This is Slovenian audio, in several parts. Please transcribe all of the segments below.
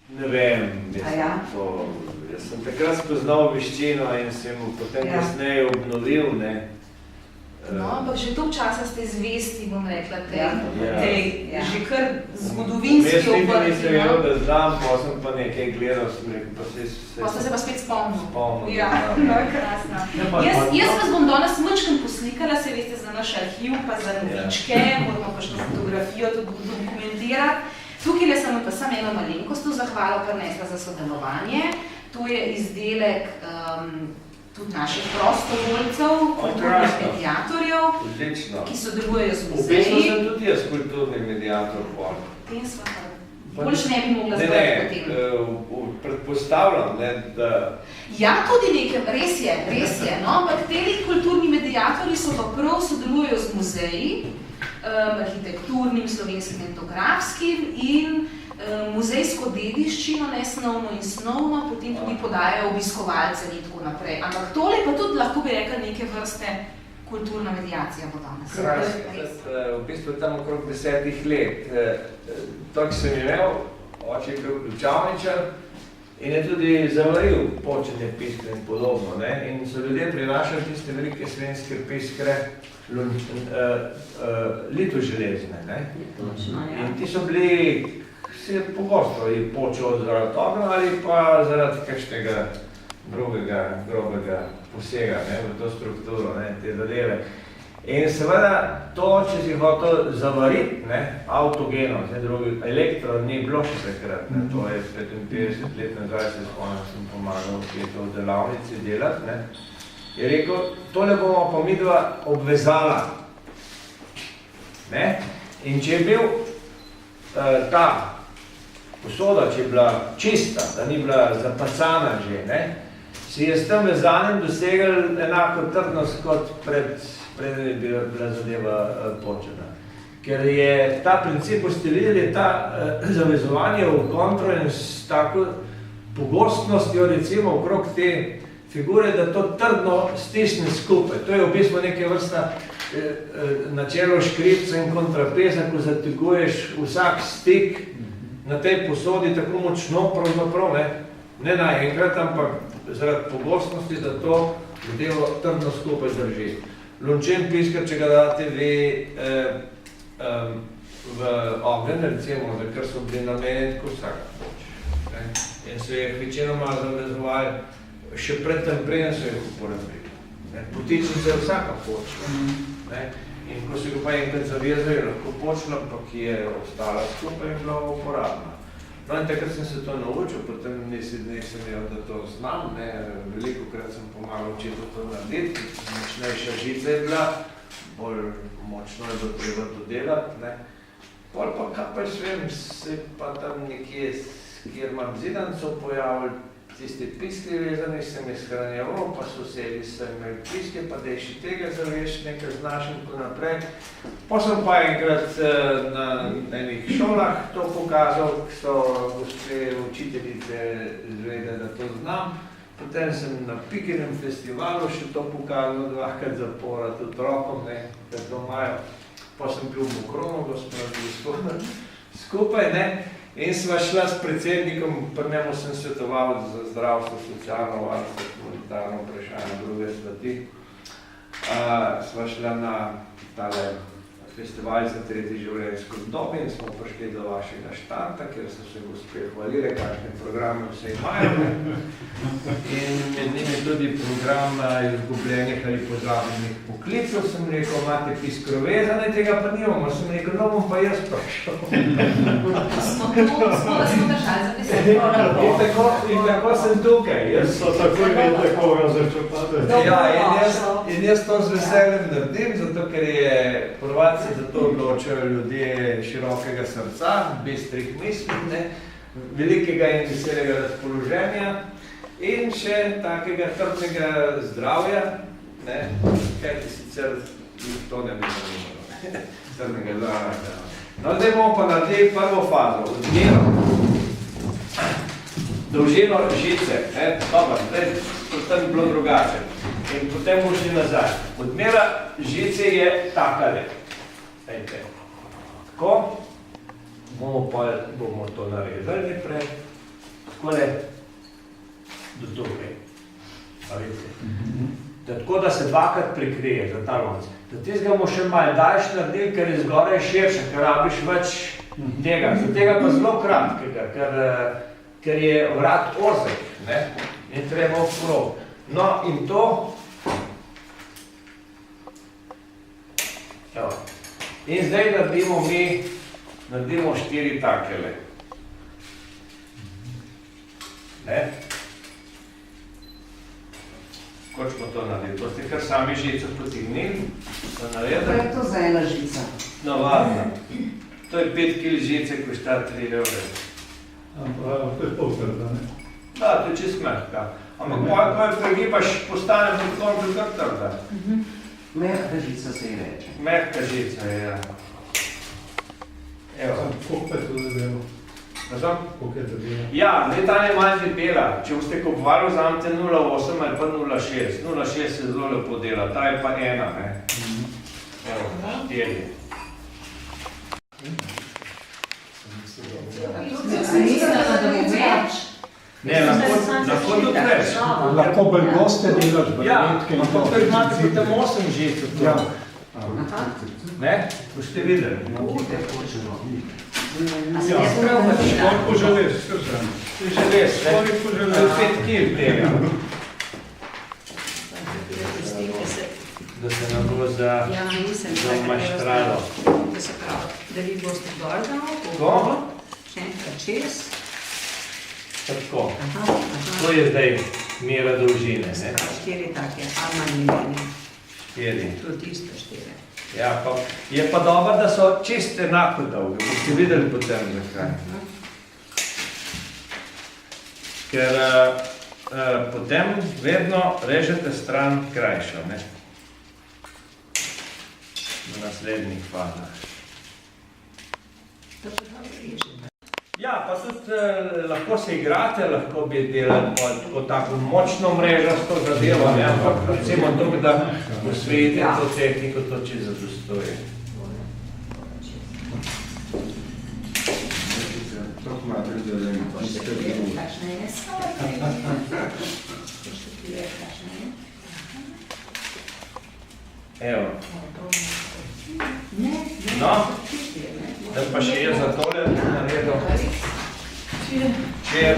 Ne vem, jaz sem takrat spoznal veščino in sem potem kasneje obnovil, ne. No, ampak že toliko časa ste zvesti, bom rekla, tej že kar zgodovinski obrti. Jaz nisem vedel, da znam, pa sem pa nekaj gledal, sem rekel, pa se... Pa ste se pa spet spomnil. Ja, krasno. Jaz vas bom danes mečkam poslikala, se veste, za naš arhiv, pa za novičke, moramo pa še fotografijo tudi dokumentirati. Tukaj sem pa samo eno malenkost zahvalo prinesla za sodelovanje. To je izdelek tudi naših prostovoljcev, kulturnih mediatorjev, ki sodelujejo z muzeji. V bistvu sem tudi jaz kulturni mediator. Tem sva pa. Boljš ne bi mogla zbrati potem. Predpostavljam, da... Ja, tudi nekaj, res je, no, ampak teli kulturni mediatorji so pa prav sodelujejo z muzeji, arhitekturnim, slovenskim, etnografskim in muzejsko dediščino, nesnovno in snovno, potem tudi podajajo obiskovalce in tako naprej. Ampak tole pa tudi lahko bi rekla neke vrste kulturna mediacija bo danes. V bistvu tam okrog 10 let. Tako sem imel, oče je bil ključavničar in je tudi zavaril počenje piskre in podobno. In so ljudje prinašali tiste velike slovenske piskre, litoželezne. In ti so bili se pogosto je počel zaradi ognja ali pa zaradi kakšnega grobega posega v to strukturo, te zadeve. In seveda to, če si hotel zavariti, avtogeno, elektro ni bilo še takrat, to je 55 let nazaj, se spomnim, sem pomagal v delavnici delati, je rekel, tole bomo pa midva obvezala. In če je bil ta posoda, če je bila čista, da ni bila zapacana že, si je s tem vezanjem dosegel enako trdnost kot pred je bila zadeva počena. Ker je ta princip, ko ste videli, ta zavezovanje v kontro in s tako pogostnostjo recimo okrog te figure, da to trdno stisne skupaj. To je v bistvu neke vrsta načelo škripca in kontrapeza, ko zateguješ vsak stik na tej posodi tako močno, pravzaprav, ne naenkrat, ampak zaradi pogostnosti, da to zadevo trdno skupaj drži. Lončen piskar, če ga date v ogenj, recimo, za kar so bili namenjeni tako vsak poč. In so jih večinoma zavezovali še predtem preden so jih uporabili. Potičnica je vsaka poč. In ko si ga pa enkrat zavezal, je lahko počela, pa ki je ostala skupaj in bila uporabna. No in takrat sem se to naučil, potem nisem imel, da to znam, velikokrat sem pomagal očetu to narediti, močnejša žica je bila, bolj močno je bilo treba to delati. Pol pa kaj pa vem, se pa tam nekje, kjer imam zidanco pojavili, tisti piskri vezani sem jih shranjeval, pa sosedi so imeli piske, pa da je še tega zaveš, nekaj znaš in tako naprej. Pa sem pa enkrat na enih šolah to pokazal, ki so gospe učiteljice izvedeli, da to znam. Potem sem na Pikinem festivalu še to pokazal dvakrat zapored otrokom, da to imajo. Pa sem bil v Mokronu, gospod skupaj, in sva šla s predsednikom, pri njemu sem svetoval za zdravstvo, socialno varstvo, humanitarno vprašanje, druge stvari. Sva šla na tale festival za tretji življenjsko obdobje in smo prišli do vašega štanta, kjer so se gospe hvalile, kakšne programe vse imajo. In med njimi tudi program izgubljenih ali pozabljenih poklicev. Sem rekel, imate piskro vezane, tega pa nimamo. Sem rekel, no bom pa jaz prišel. Smo držali za 10 programov. In tako sem tukaj. Jaz so tako imeli koga začrpati. Ja, in jaz to z veseljem naredim, zato ker je prvaci za to odločajo ljudje širokega srca, bistrih misli, velikega in veselega razpoloženja in še takega trdnega zdravja, kaj ti sicer to ne bi zanimalo, trdnega zdravja. No, zdaj bomo pa naredili prvo fazo, odmero, dolžino žice, dobro, zdaj to bi bilo drugače in potem bomo šli nazaj. Odmera žice je takale. Tako, bomo to narezali naprej takole do tukaj. A vidite? Tako da se dvakrat prekrije za ta lonc. Da tistega bomo še malo daljši naredili, ker je zgoraj širše, ker rabiš več tega. Za tega pa zelo kratkega, ker je vrat ozek, ne? In treba okrog. No in to, evo. In zdaj naredimo 4 takele. Ne? Kako smo to naredili? To ste kar sami žico potignili, da naredili. Kaj je to za ena žica? Navadno. To je 5 kg žice, ko šta 3 evre. To je polkrat, ne? Da, to je čist mehka. Ampak ko jo pregibaš, postane pod koncu kar trda. Mehka žica se ji reče. Mehka žica je, ja. Evo. Koliko pa je to zadelo? Razum? Koliko je debela? Ja, zdaj ta je malo debela. Če boste kupovali, vzamete 0,8 ali pa 0,6. 0,6 se zelo lepo dela, ta je pa 1, ne. Evo, 4. Ne, lahko tudi več. Lahko bolj goste delaš, Ja, brnetke in to. ampak imate potem 8 žic od Ja. tega. Ne? Boste videli. Ja, koliko želiš, skrzam. Ti že veš, ne? Koliko želiš? To je 5 kg tega. Da se ne bo zamaštralo. Da se pravi, da vi boste dol dal, Tako? še enkrat čez. Tako. To je zdaj mera dolžine, ne? 4 take, ali manj imeni. 4. Tudi isto 4. Ja, pa je pa dobro, da so čist enako dolge. Boste videli potem, zakaj. Ker potem vedno režete stran krajšo, ne? V naslednjih fazah. To pa dobro reže. Ja, pa tudi lahko se igrate, lahko bi delali tako tako močno mrežasto zadevo, ne? Ampak recimo to, da usvojite to tehniko, to če zadostoje. Kakšna je sorta? Kakšna je? Evo. Ne, No, da pa še je za tole naredil. Če je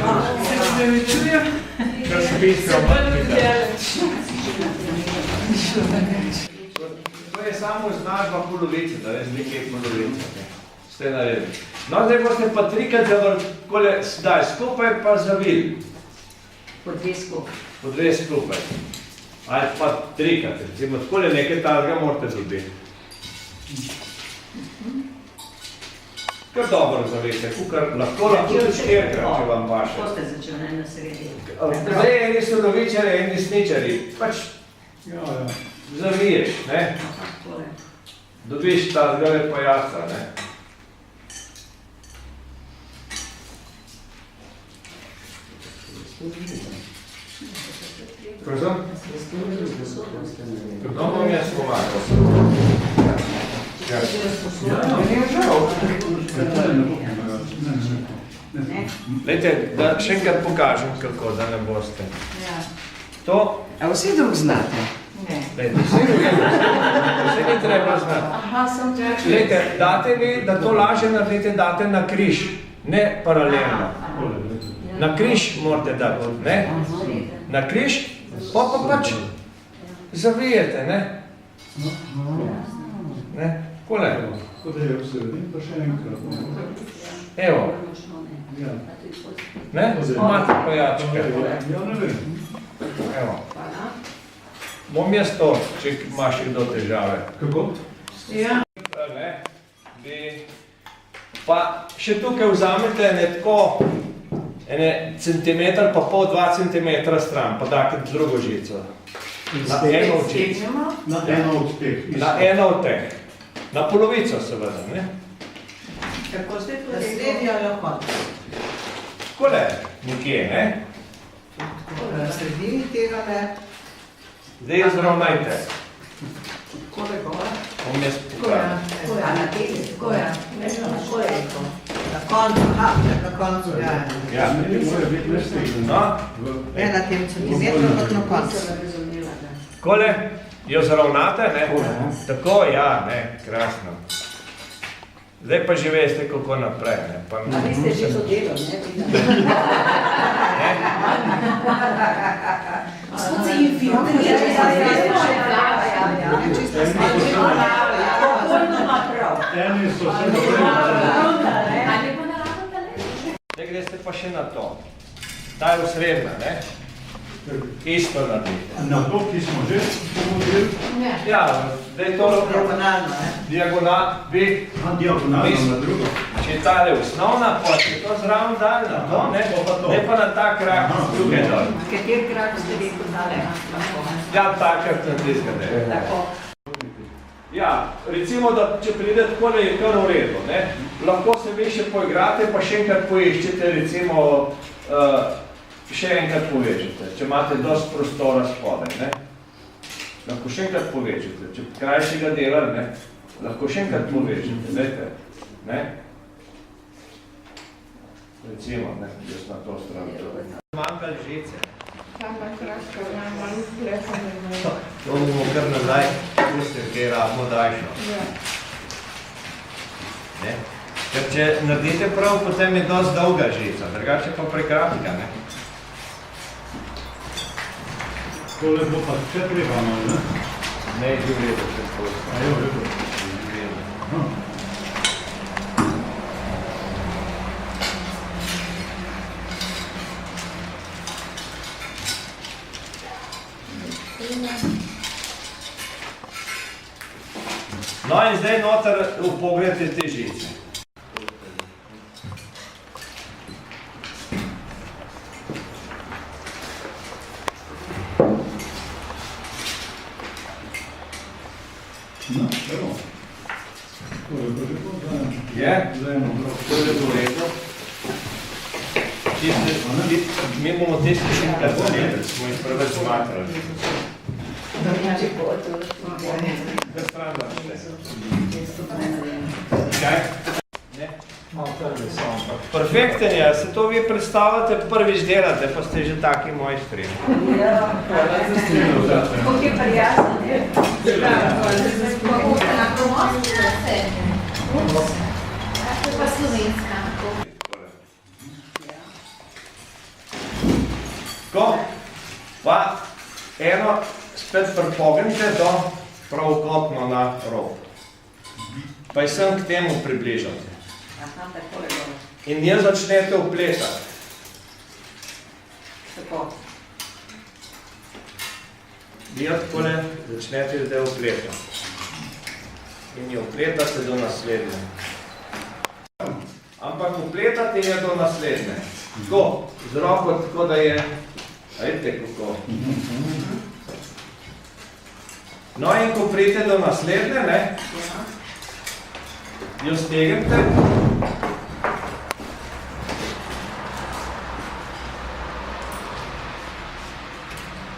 kar spistro matkita. To je samo označba polovice, da res nekaj polovice. Ste naredili. No, zdaj boste pa trikrat zavrli, zdaj skupaj pa zavili. po 2 skupaj. Po 2 skupaj. Ali pa trikrat, recimo, takole nekaj tazga morate dobiti. Kar dobro zavete, lahko tudi 4-krat, če vam paše. Ko ste začeli, ne, na sredi? Zdaj eni so novičari, eni desničari. Pač zaviješ, ne? Dobiš ta zgole pojasca, ne? Prosim? No, bom jaz pomagal. Lejte, da še enkrat pokažem, kako, da ne boste. To, A vsi drug znate? lejte, vse ni treba znati. Lejte, date vi, da to lažje naredite, date na križ, ne paralelno. Na križ morate dati, ne? Na križ, pa pač zavijete, ne? Ne? Kole? Tako da je v sredini, pa še enkrat. Evo, Ja. ne? Imate pojačke. Ja, ne vem. Evo. Bom jaz to, če imaš kdo težave. Kako? Ne? Pa še tukaj vzamete tako centimeter pa pol, 2 centimetra stran, pa date drugo žico. Na eno od žic. Na eno od teh. Na eno od teh. Na polovico seveda, ne? Kako ste to Sredi ali okot? Takole, nekje, ne? Na sredini tega ne. Zdaj izravnajte. Kole gora. Bom jaz pokazal. A na tega? Tako je. Tako je to. koncu, na koncu, ja. Ja. Ne more biti ne stegno. No, Ne na tem centimetru, kot na koncu. kole jo zravnate, ne? Tako, ja, ne, krasno. Zdaj pa že veste, kako naprej, ne? Pa A vi ste že to delo, ne? ne? Gospod se jim filtrira, Popolnoma prav. Eni so se ali pa naravno talent. Zdaj greste pa še na to. Ta je osrednja, ne? Isto naredite. na to, ki smo že pomodili, Ja, zdaj to Diagonalno, ne? diagonal, vi, diagonalno na drugo. če je tale osnovna, pa če to zraven dal na to, ne? Ne pa na ta krak z druge dol. Kater krak ste vi podali? Ja, takrat na tistega, ne? Tako. Ja, recimo, da če pride takole, je kar v redu, ne? Lahko se vi še poigrate, pa še enkrat poiščete, recimo, še enkrat povečate, če imate dosti prostora spodaj, ne? Lahko še enkrat povečate, če krajšega dela, ne? Lahko še enkrat povečate, dajte, ne? Recimo, ne, jaz na to stran. Manjkali žice. To bomo kar nazaj, pusti, kaj rabimo daljšo. Ne? Ker če naredite prav, potem je dosti dolga žica, drugače pa prekratka, ne? Tole bo pa še treba, ne? Ne, že v redu, če posto. A jo, redo. No in zdaj noter upogrete te žice. No, evo. Tole bo že bo Je? za eno brok. To je v redu. Mi bomo tisti še enkrat zanedili, smo jih prve zmatrali. Kaj stran da Kaj? Ne? Perfekten je, se to vi predstavljate, prvič delate, pa ste že taki mojstri. Ja, kako je prijazno, ne? Kako ste na promosti rase? To je pa slovenska. Tako, pa eno spet pripognite do pravokotno na rob. Pa sem k temu približati. Aha, takole dobro. In nje začnete upletati. Tako. Vi jo takole začnete zdaj upletati. In jo upletate do naslednje. Ampak upletati je do naslednje. Tako, z roko tako, da je, vidite kako. No in ko pridete do naslednje, ne, jo stegnete.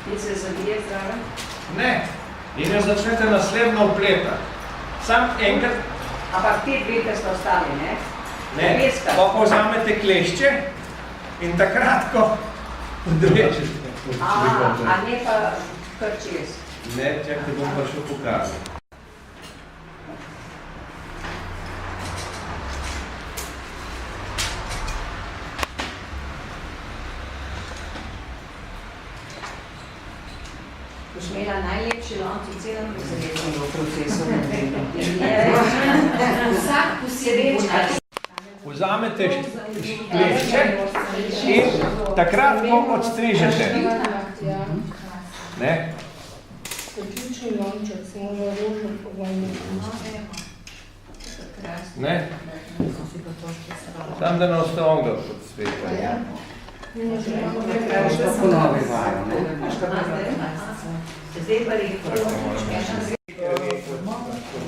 In se zavije zraven? Ne. In jo začnete naslednjo upletati. Sam enkrat, Ampak ti dve, ki ste ostali, ne? ne, pa vzamete klešče in takrat, ko odrečete. A ne pa kar čez. Ne, čakaj, bom pa še pokazal. Boš imela najlepši lonc v celem V procesu ne vem. Vsak posebej. Vzamete klešče in takrat, ko odstrižete. Ne? Zaključni lonček se mora rožno pogledati. Ne? Tam, da ne ostane onga pod svetom. Treba še ponovi vajo, ne? Zdaj pa rekel.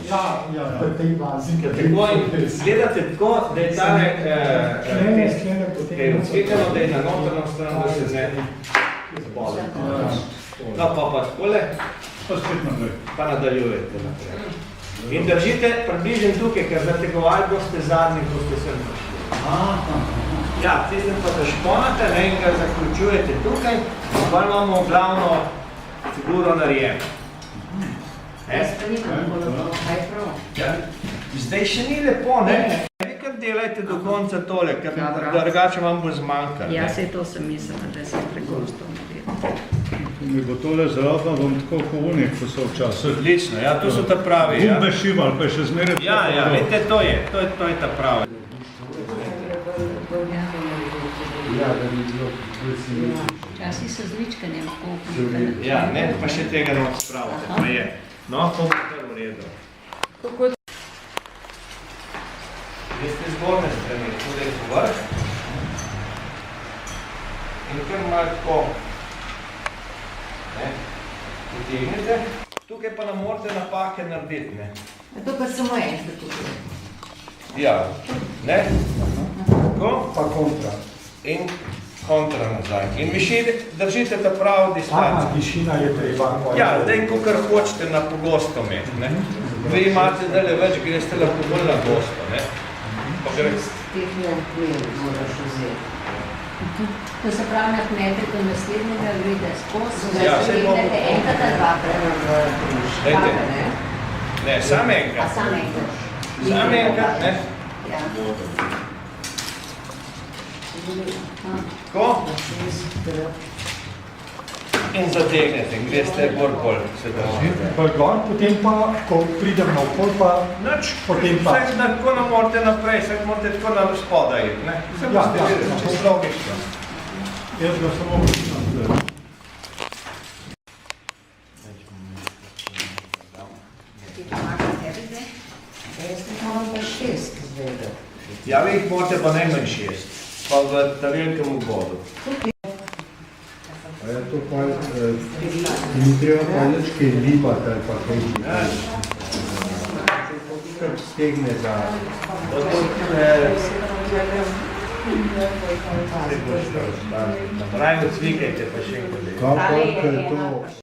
Tako in gledate tako, da je tale test, ki je odsvetljeno, da je na notrno stran, da se ne zboli. No, pa takole, Pa spet naprej. pa nadaljujete naprej. In držite približno tukaj, ker zategovali boste zadnji, ko ste sem prišli. Ja, tistem pa zašponate, ne, in ga zaključujete tukaj, in pa imamo glavno figuro narejeno. Ja, zdaj še ni lepo, ne? Ne kar delajte do konca tole, ker drugače vam bo zmanjkalo. Ja, sej to sem mislila, da se pregosto naredila. Mi bo tole zelo, bom tako kovuni, ko so včasih. Odlično, ja, to so ta pravi, ja. Gumbe šival, pa je še zmeraj... Ja, ja, vidite, to je ta pravi. Včasih so z ličkanjem kupili. Ja, ne, pa še tega ne spravite, pa je. No, to bo kar v redu. Veste zgornje strani, tudi povrh. In kar malo tako, ne, potegnite. Tukaj pa nam morate napake narediti, ne. To pa samo enkrat tukaj. Ja, ne, tako. Pa kontra. In kontra nazaj. In višine držite ta pravo distanco. Višina je treba. Ja, zdaj, kakor hočete na pogosto imeti, ne. Vi imate zdaj več, greste lahko bolj na gosto, ne. Pa gre... Teh ne moraš vzeti. To se pravi, na kmete, ko naslednjega grede skozi, Ja, saj bomo... Enkrat ali dvakrat Dajte. ne? Ne, sam A enkrat. sam enkrat? Sam enkrat, ne. Ja. Tako. In zategnete, in greste bolj se držite. Pa gor, potem pa, ko pridem na okol, pa Nič, potem pa. vsak tako ne morate naprej, vsak morate tako na spodaj iti, ne. Se Ja, boste ja, videli, ja. čisto logično. Jaz ga samo pričam zdaj. Ja, vi jih morate pa najmanj 6, pa v ta velikem obvodu. A je to pa, ni treba palečke libati ali pa kaj Ja, kar stegne za... Raje odsvikajte pa še enkrat. Kako je to?